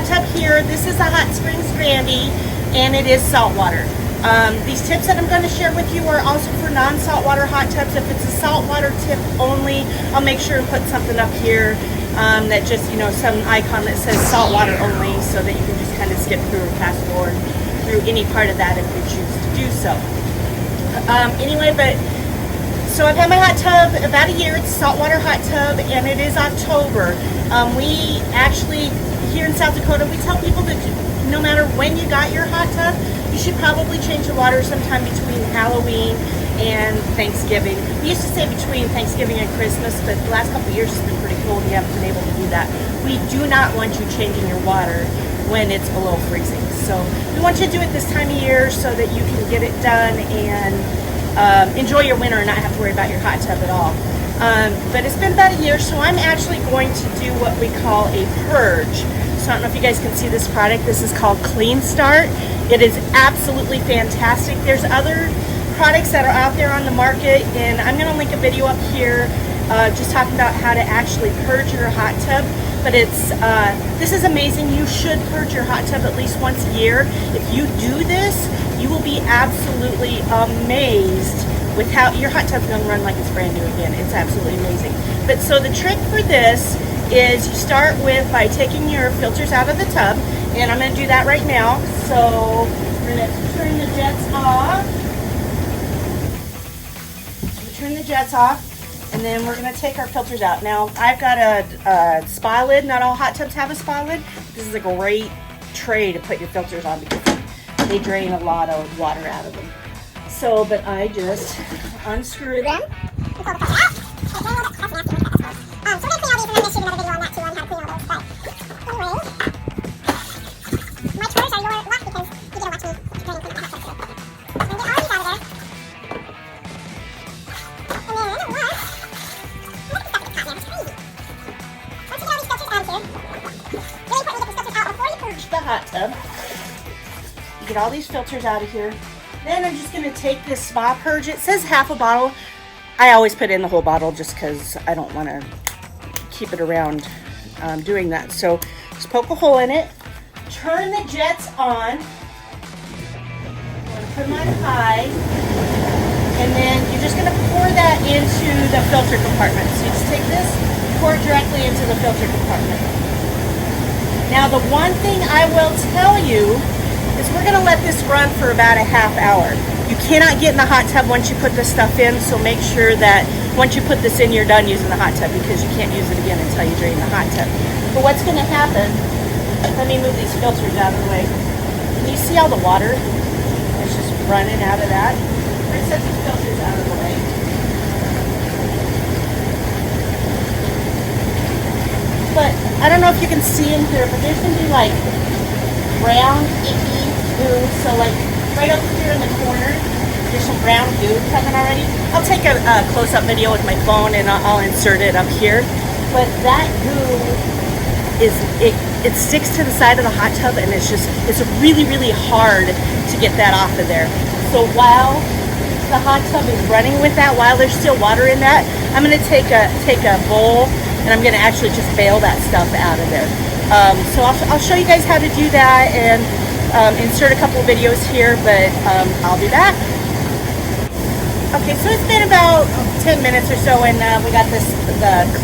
tub here. This is a Hot Springs Grandy, and it is saltwater. These tips that I'm going to share with you are also for non-saltwater hot tubs. If it's a saltwater tip only, I'll make sure and put something up here that just, you know, some icon that says saltwater only, so that you can just kind of skip through or fast forward through any part of that if you choose to do so. Anyway, so I've had my hot tub about a year. It's a saltwater hot tub, and it is October. We actually, here in South Dakota, we tell people that no matter when you got your hot tub, you should probably change the water sometime between Halloween and Thanksgiving. We used to say between Thanksgiving and Christmas, but the last couple of years it's been pretty cold. We haven't been able to do that. We do not want you changing your water when it's below freezing. So we want you to do it this time of year so that you can get it done and enjoy your winter and not have to worry about your hot tub at all. But it's been about a year, so I'm actually going to do what we call a purge. So I don't know if you guys can see this product. This is called Clean Start. It is absolutely fantastic. There's other products that are out there on the market, and I'm going to link a video up here just talking about how to actually purge your hot tub. But this is amazing. You should purge your hot tub at least once a year. If you do this, you will be absolutely amazed with how your hot tub's going to run like it's brand new again. It's absolutely amazing. But so the trick for this is you start with by taking your filters out of the tub, and I'm going to do that right now. So we're going to turn the jets off. So we turn the jets off, and then we're going to take our filters out. Now I've got a spa lid. Not all hot tubs have a spa lid. This is a great tray to put your filters on because they drain a lot of water out of them. So, but I just unscrew them. The hot tub. You get all these filters out of here. Then I'm just going to take this spa purge. It says half a bottle. I always put in the whole bottle just because I don't want to keep it around doing that. So just poke a hole in it. Turn the jets on. I'm going to put them on high. And then you're just going to pour that into the filter compartment. So you just take this, pour it directly into the filter compartment. Now the one thing I will tell you is we're going to let this run for about a half hour. You cannot get in the hot tub once you put this stuff in, so make sure that once you put this in, you're done using the hot tub because you can't use it again until you drain the hot tub. But what's going to happen, let me move these filters out of the way. Can you see all the water? It's just running out of that. Let's set these filters out of the way. But I don't know if you can see in here, but there's going to be like brown, icky goo. So like right over here in the corner, there's some brown goo coming already. I'll take a close-up video with my phone and I'll insert it up here. But that goo it sticks to the side of the hot tub, and it's really, really hard to get that off of there. So while the hot tub is running with that, while there's still water in that, I'm going to take a bowl and I'm going to actually just bail that stuff out of there. So I'll show you guys how to do that and insert a couple of videos here, but I'll be back. Okay, so it's been about 10 minutes or so, and we got the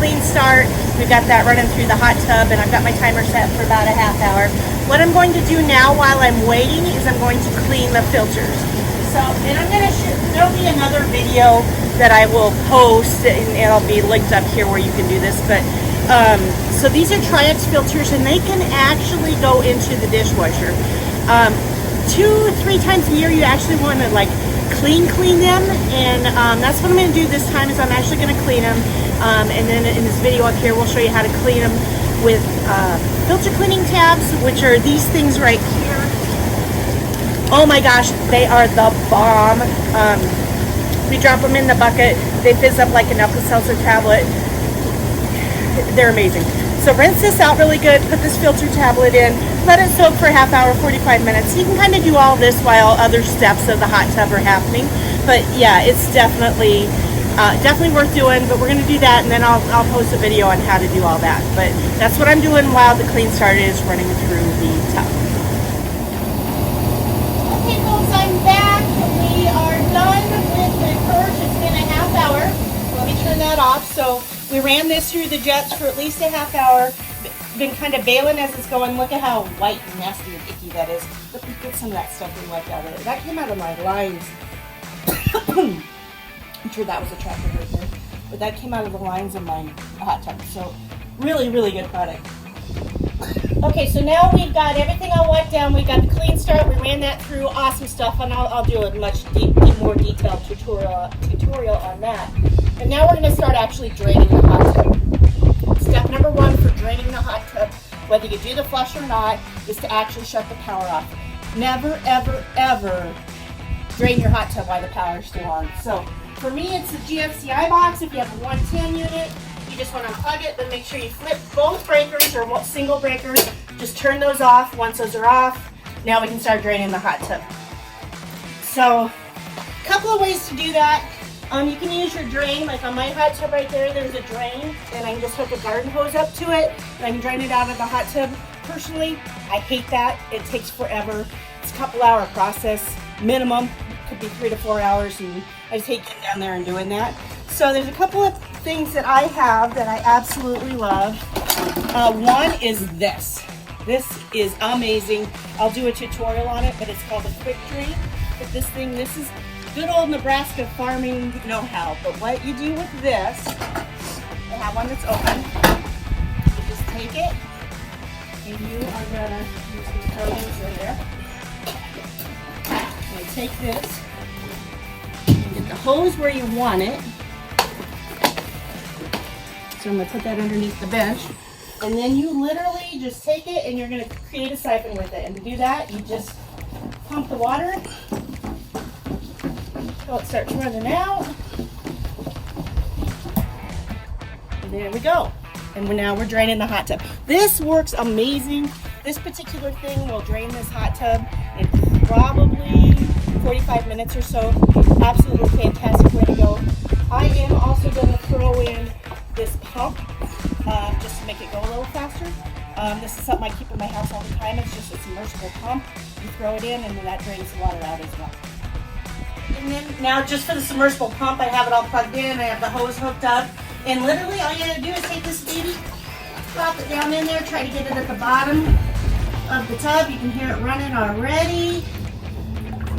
Clean Start. We've got that running through the hot tub, and I've got my timer set for about a half hour. What I'm going to do now while I'm waiting is I'm going to clean the filters. So, and I'm going to there'll be another video that I will post, and it'll be linked up here where you can do this, but so these are Triax filters, and they can actually go into the dishwasher. 2-3 times a year you actually want to like clean them, and that's what I'm going to do this time is I'm actually going to clean them, and then in this video up here we'll show you how to clean them with filter cleaning tabs, which are these things right here. Oh my gosh, they are the bomb. We drop them in the bucket, they fizz up like an Alka-Seltzer tablet. They're amazing. So rinse this out really good, put this filter tablet in, let it soak for a half hour, 45 minutes. You can kind of do all this while other steps of the hot tub are happening. But yeah, it's definitely Definitely worth doing, but we're going to do that, and then I'll post a video on how to do all that. But that's what I'm doing while the clean start is running through the tub. Okay, folks, I'm back. We are done with the purge. It's been a half hour. Let me turn that off. So we ran this through the jets for at least a half hour. Been kind of bailing as it's going. Look at how white and nasty and icky that is. Let me get some of that stuff we wiped out of it. That came out of my lines. I'm sure that was a tractor right there. But that came out of the lines of my hot tub. So really, really good product. Okay, so now we've got everything all wiped down. We've got the clean start. We ran that through. Awesome stuff. And I'll do a much more detailed tutorial on that. And now we're going to start actually draining the hot tub. Step number one for draining the hot tub, whether you do the flush or not, is to actually shut the power off. Never, ever, ever drain your hot tub while the power is still on. So for me, it's the GFCI box. If you have a 110 unit, you just want to unplug it, but make sure you flip both breakers or single breakers. Just turn those off. Once those are off, now we can start draining the hot tub. So a couple of ways to do that. You can use your drain, like on my hot tub right there, there's a drain, and I can just hook a garden hose up to it, and I can drain it out of the hot tub. Personally, I hate that. It takes forever. It's a couple hour process, minimum. Could be 3 to 4 hours, and I just hate getting down there and doing that. So there's a couple of things that I have that I absolutely love. One is this. This is amazing. I'll do a tutorial on it, but it's called a quick drain. But this is good old Nebraska farming know-how. But what you do with this, I have one that's open. You just take it, and you are gonna use some coatings in there. And take this, and get the hose where you want it. So I'm gonna put that underneath the bench. And then you literally just take it and you're gonna create a siphon with it. And to do that, you just pump the water until it starts running out. And there we go. And now we're draining the hot tub. This works amazing. This particular thing will drain this hot tub in probably 45 minutes or so. Absolutely fantastic way to go. I am also gonna throw in this pump just to make it go a little faster. This is something I keep in my house all the time. It's just a submersible pump. You throw it in and then that drains the water out as well. And then now just for the submersible pump, I have it all plugged in. I have the hose hooked up. And literally all you gotta do is take this baby, drop it down in there, try to get it at the bottom of the tub. You can hear it running already.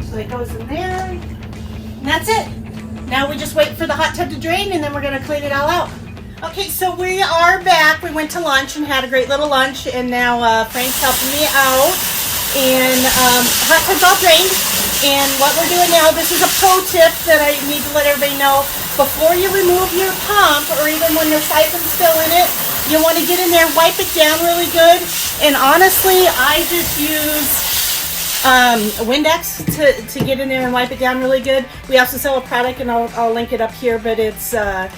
So it goes in there. And that's it. Now we just wait for the hot tub to drain and then we're gonna clean it all out. Okay, so we are back. We went to lunch and had a great little lunch, and now Frank's helping me out. And hot tub's all drained. And what we're doing now, this is a pro tip that I need to let everybody know. Before you remove your pump, or even when your siphon's still in it, you want to get in there, wipe it down really good. And honestly, I just use a Windex to get in there and wipe it down really good. We also sell a product, and I'll link it up here, but it's a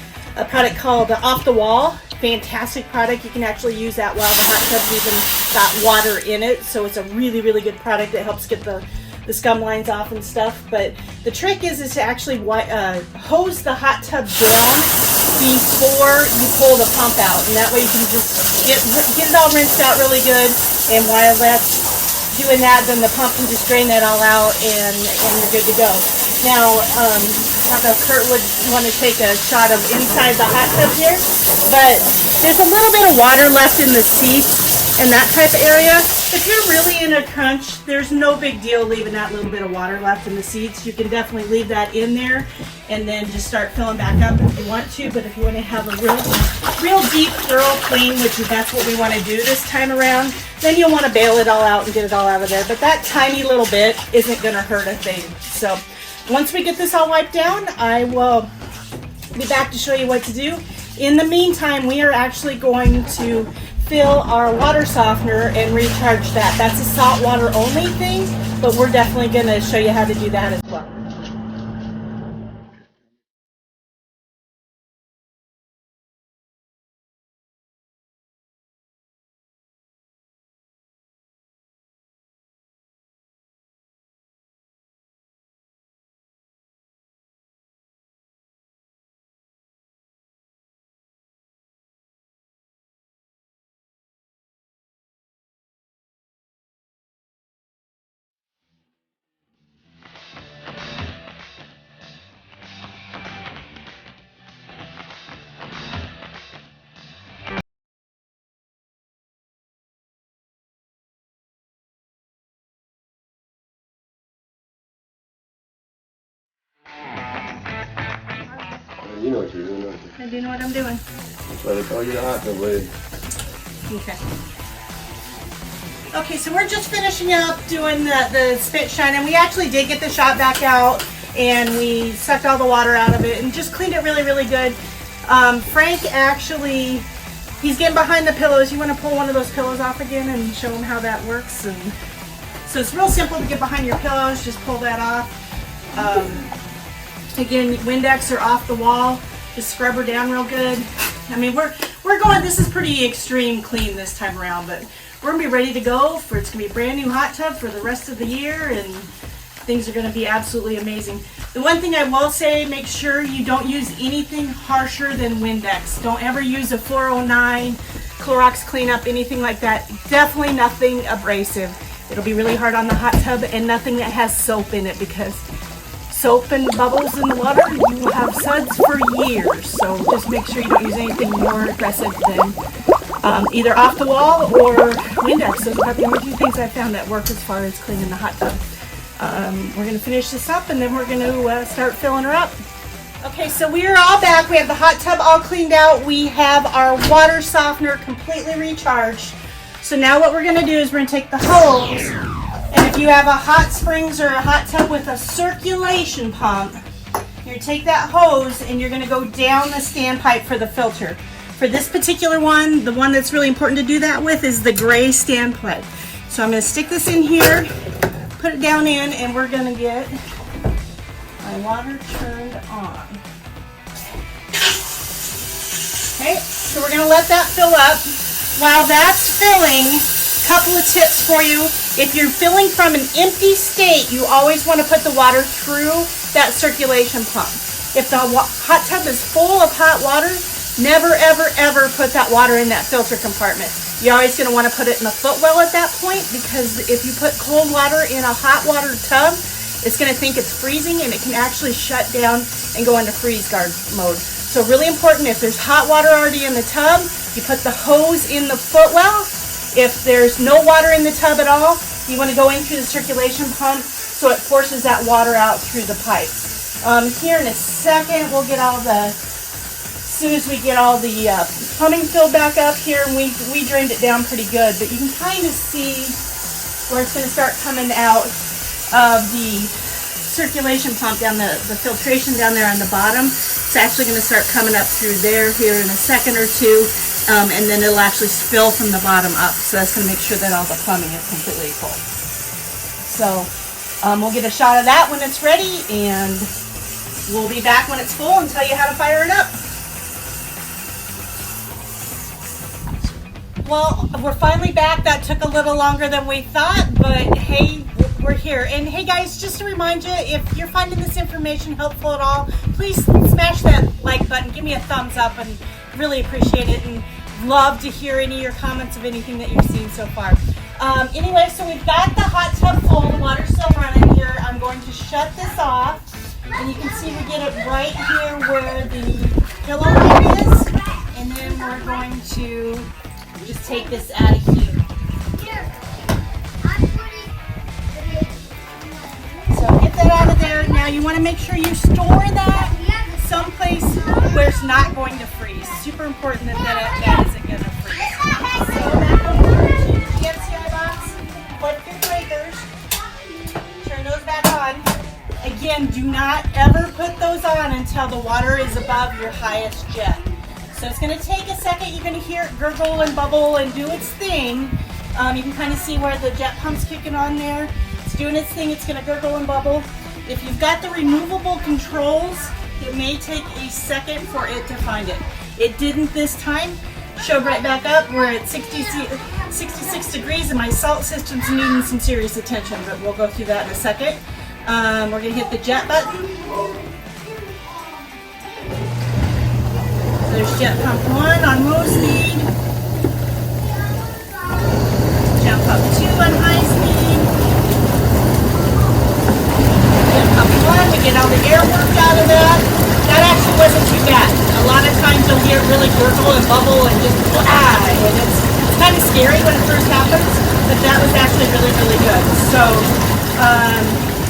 product called Off the Wall. Fantastic product. You can actually use that while the hot tub's even got water in it. So it's a really, really good product that helps get the scum lines off and stuff. But the trick is to actually hose the hot tub down before you pull the pump out. And that way you can just get it all rinsed out really good. And while that's doing that, then the pump can just drain that all out and you're good to go. Now, I don't know if Kurt would want to take a shot of inside the hot tub here, but there's a little bit of water left in the seats and that type of area. If you're really in a crunch, there's no big deal leaving that little bit of water left in the seats. You can definitely leave that in there and then just start filling back up if you want to. But if you want to have a real deep, thorough clean, which is that's what we want to do this time around, then you'll want to bail it all out and get it all out of there. But that tiny little bit isn't going to hurt a thing. So once we get this all wiped down, I will be back to show you what to do. In the meantime, we are actually going to fill our water softener and recharge that. That's a salt water only thing, but we're definitely going to show you how to do that as well. You know what you're doing, don't you? I do know what I'm doing. That's why they call you the hot tub lady. Okay. Okay, so we're just finishing up doing the spit shine, and we actually did get the shot back out, and we sucked all the water out of it and just cleaned it really, really good. Frank actually, he's getting behind the pillows. You want to pull one of those pillows off again and show him how that works? And so it's real simple to get behind your pillows. Just pull that off. Again, Windex are off the wall. Just scrub her down real good. I mean, we're going, this is pretty extreme clean this time around, but we're gonna be ready to go for, it's gonna be a brand new hot tub for the rest of the year, and things are gonna be absolutely amazing. The one thing I will say, make sure you don't use anything harsher than Windex. Don't ever use a 409, Clorox cleanup, anything like that. Definitely nothing abrasive. It'll be really hard on the hot tub, and nothing that has soap in it, because soap and bubbles in the water, you will have suds for years. So just make sure you don't use anything more aggressive than either off the wall or Windex. Those are about the only two things I found that work as far as cleaning the hot tub. We're going to finish this up, and then we're going to start filling her up. Okay, so we are all back. We have the hot tub all cleaned out. We have our water softener completely recharged. So now what we're going to do is we're going to take the hose, and if you have a hot springs or a hot tub with a circulation pump, you're going to take that hose and you're going to go down the standpipe for the filter. For this particular one, the one that's really important to do that with is the gray standpipe. So I'm going to stick this in here, put it down in, and we're going to get my water turned on. Okay, so we're going to let that fill up. While that's filling, a couple of tips for you. If you're filling from an empty state, you always want to put the water through that circulation pump. If the hot tub is full of hot water, never, ever, ever put that water in that filter compartment. You're always going to want to put it in the footwell at that point, because if you put cold water in a hot water tub, it's going to think it's freezing, and it can actually shut down and go into freeze guard mode. So really important, if there's hot water already in the tub, you put the hose in the footwell. If there's no water in the tub at all, you want to go in through the circulation pump so it forces that water out through the pipes. Here in a second, we'll get all the, as soon as we get all the plumbing filled back up here, and we drained it down pretty good, but you can kind of see where it's going to start coming out of the circulation pump down the filtration down there on the bottom. It's actually going to start coming up through there here in a second or two, and then it'll actually spill from the bottom up. So that's going to make sure that all the plumbing is completely full. So we'll get a shot of that when it's ready, and we'll be back when it's full and tell you how to fire it up. Well, we're finally back. That took a little longer than we thought, but hey, we're here. And hey guys, just to remind you, if you're finding this information helpful at all, please smash that like button, give me a thumbs up, and really appreciate it, and love to hear any of your comments of anything that you've seen so far. Anyway, so we've got the hot tub full, the water's still running here. I'm going to shut this off, and you can see we get it right here where the pillow line is, and then we're going to just take this out of here. So get that out of there. Now you want to make sure you store that someplace where it's not going to freeze. Super important that that isn't going to freeze. So back over to the GFCI box, flip your breakers, turn those back on. Again, do not ever put those on until the water is above your highest jet. So it's going to take a second. You're going to hear it gurgle and bubble and do its thing. You can kind of see where the jet pump's kicking on there. It's doing its thing. It's going to gurgle and bubble. If you've got the removable controls, it may take a second for it to find it. It didn't this time. Showed right back up. We're at 66 degrees, and my salt system's needing some serious attention, but we'll go through that in a second. We're going to hit the jet button. There's jet pump 1 on low speed, jet pump 2 on high speed, jet pump 1, we get all the air worked out of that. That actually wasn't too bad. A lot of times you'll hear it really gurgle and bubble and just and it's kind of scary when it first happens, but that was actually really, really good. So,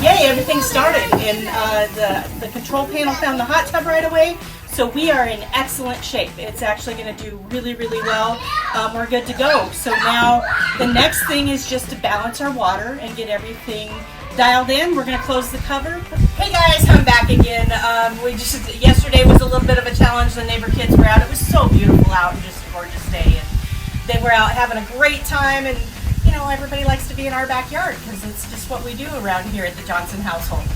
yay, everything started, and the control panel found the hot tub right away. So we are in excellent shape. It's actually going to do really, really well. We're good to go. So now the next thing is just to balance our water and get everything dialed in. We're going to close the cover. Hey guys, I'm back again. Yesterday was a little bit of a challenge. The neighbor kids were out. It was so beautiful out and just a gorgeous day. And they were out having a great time, and you know, everybody likes to be in our backyard because it's just what we do around here at the Johnson household.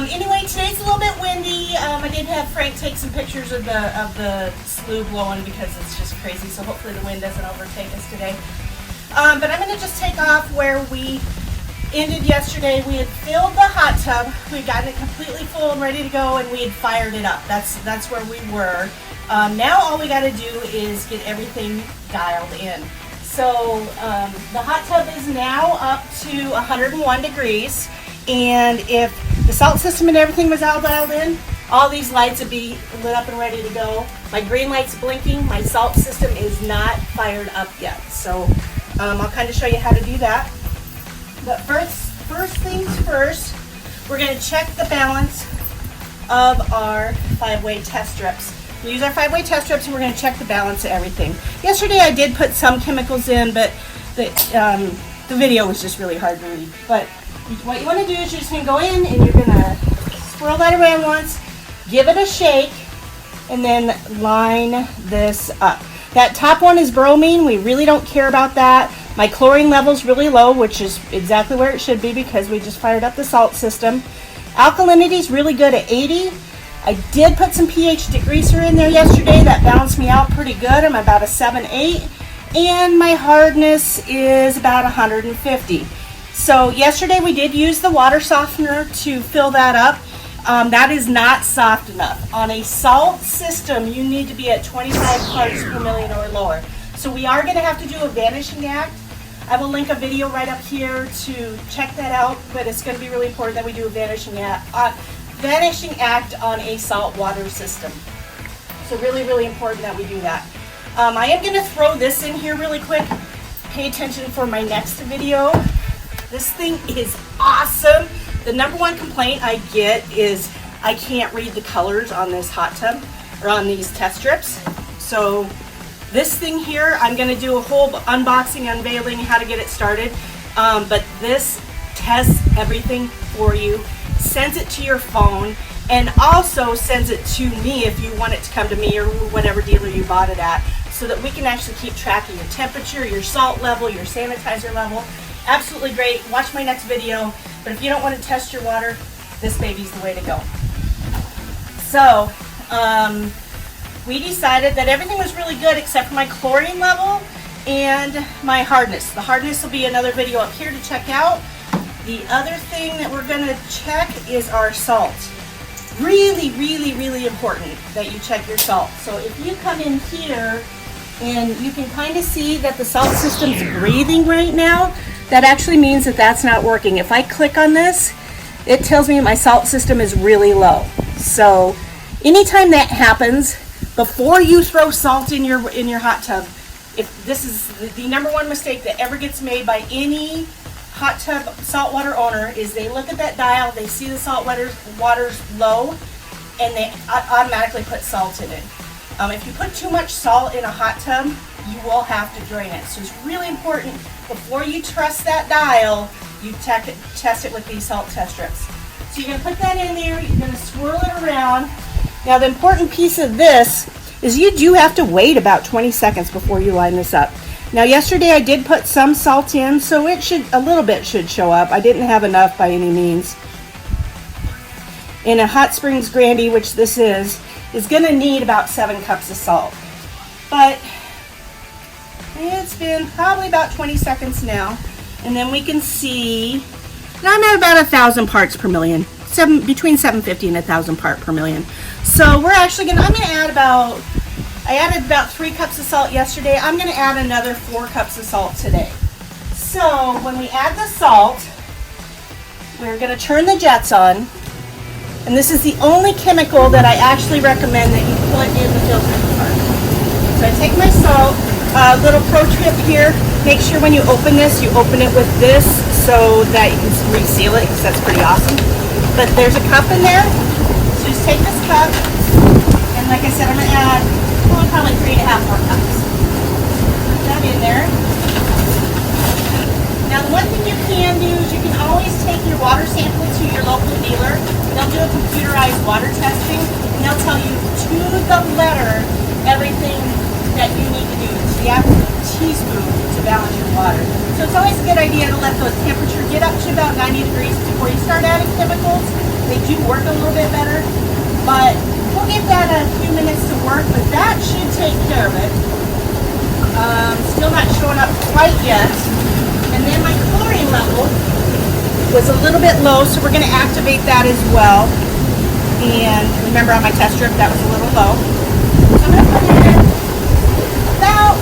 Anyway, today's a little bit windy. I did have Frank take some pictures of the slough blowing because it's just crazy, so hopefully the wind doesn't overtake us today. But I'm going to just take off where we ended yesterday. We had filled the hot tub. We'd gotten it completely full and ready to go, and we had fired it up. That's where we were. Now all we got to do is get everything dialed in. So the hot tub is now up to 101 degrees, and if the salt system and everything was all dialed in, all these lights would be lit up and ready to go. My green light's blinking. My salt system is not fired up yet. So I'll kind of show you how to do that. But first things first, we're going to check the balance of our 5-way test strips. We use our 5-way test strips and we're going to check the balance of everything. Yesterday I did put some chemicals in, but the video was just really hard to read. But what you want to do is you're just going to go in and you're going to swirl that around once, give it a shake, and then line this up. That top one is bromine. We really don't care about that. My chlorine level's really low, which is exactly where it should be because we just fired up the salt system. Alkalinity's really good at 80. I did put some pH degreaser in there yesterday. That balanced me out pretty good. I'm about a 7-8. And my hardness is about 150. So yesterday we did use the water softener to fill that up. That is not soft enough. On a salt system, you need to be at 25 parts per million or lower. So we are going to have to do a vanishing act. I will link a video right up here to check that out, but it's going to be really important that we do a vanishing act on a salt water system. So really, really important that we do that. I am going to throw this in here really quick. Pay attention for my next video. This thing is awesome. The number one complaint I get is I can't read the colors on this hot tub or on these test strips. So this thing here, I'm going to do a whole unboxing, unveiling how to get it started. But this tests everything for you, sends it to your phone, and also sends it to me if you want it to come to me or whatever dealer you bought it at, so that we can actually keep track of your temperature, your salt level, your sanitizer level. Absolutely great. Watch my next video. But if you don't want to test your water, this baby's the way to go. So we decided that everything was really good except for my chlorine level and my hardness. The hardness will be another video up here to check out. The other thing that we're going to check is our salt. Really, really, really important that you check your salt. So if you come in here and you can kind of see that the salt system's breathing right now, that actually means that that's not working. If I click on this, it tells me my salt system is really low. So anytime that happens, before you throw salt in your hot tub, if this is the number one mistake that ever gets made by any hot tub saltwater owner, is they look at that dial, they see the salt water's low, and they automatically put salt in it. If you put too much salt in a hot tub, you will have to drain it. So it's really important before you trust that dial, you test it with these salt test strips. So you're going to put that in there, you're going to swirl it around. Now the important piece of this is you do have to wait about 20 seconds before you line this up. Now yesterday I did put some salt in, so a little bit should show up. I didn't have enough by any means. In a Hot Springs Grandy, which this is going to need about 7 cups of salt. But it's been probably about 20 seconds now, and then we can see now I'm at about 1,000 parts per million, between 750 and 1,000 part per million. So we're actually I'm going to add I added about 3 cups of salt yesterday. I'm going to add another 4 cups of salt today. So when we add the salt, we're going to turn the jets on. And this is the only chemical that I actually recommend that you put in the filtering part. So I take my salt. Little pro tip here, make sure when you open this, you open it with this so that you can reseal it, because that's pretty awesome. But there's a cup in there. So just take this cup and like I said, I'm gonna add probably 3.5 more cups. Put that in there. Now the one thing you can do is you can always take your water sample to your local dealer. They'll do a computerized water testing and they'll tell you to the letter everything that you need to do. So you have a teaspoon to balance your water. So it's always a good idea to let the temperature get up to about 90 degrees before you start adding chemicals. They do work a little bit better, but we'll give that a few minutes to work, but that should take care of it. Still not showing up quite yet. And then my chlorine level was a little bit low, so we're going to activate that as well. And remember on my test strip, that was a little low. So I'm going to put in about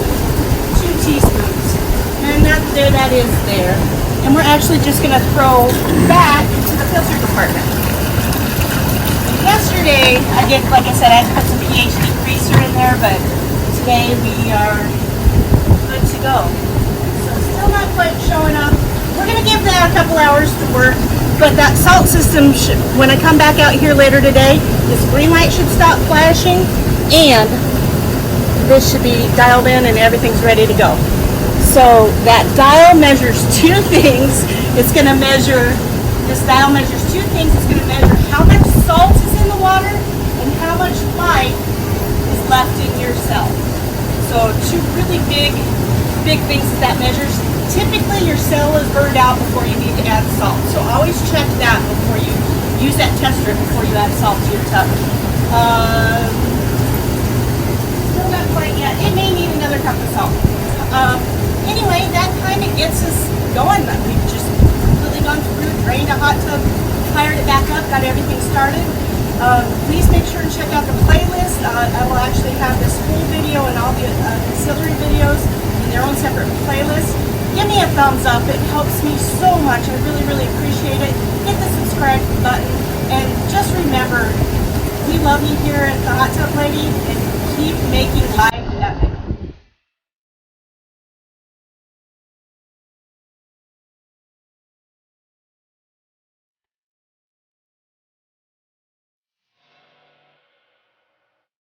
2 teaspoons. And that is there. And we're actually just going to throw back to the filter compartment. Yesterday, I did, like I said, I had to put some pH decreaser in there, but today we are good to go. Still not quite showing up. We're going to give that a couple hours to work, but that salt system, when I come back out here later today, this green light should stop flashing, and this should be dialed in and everything's ready to go. So that dial measures 2 things. It's going to measure, this dial measures 2 things. It's going to measure how much salt is in the water and how much light is left in your cell. So 2 really big things that measures. Typically your cell is burned out before you need to add salt. So always check that before you use that test strip before you add salt to your tub. Still not quite yet. It may need another cup of salt. Anyway, that kind of gets us going. We've just completely gone through, drained a hot tub, fired it back up, got everything started. Please make sure and check out the playlist. I will actually have this full video and all the auxiliary videos in their own separate playlist. Give me a thumbs up. It helps me so much. I really, really appreciate it. Hit the subscribe button. And just remember, we love you here at the Hot Tub Lady, and keep making life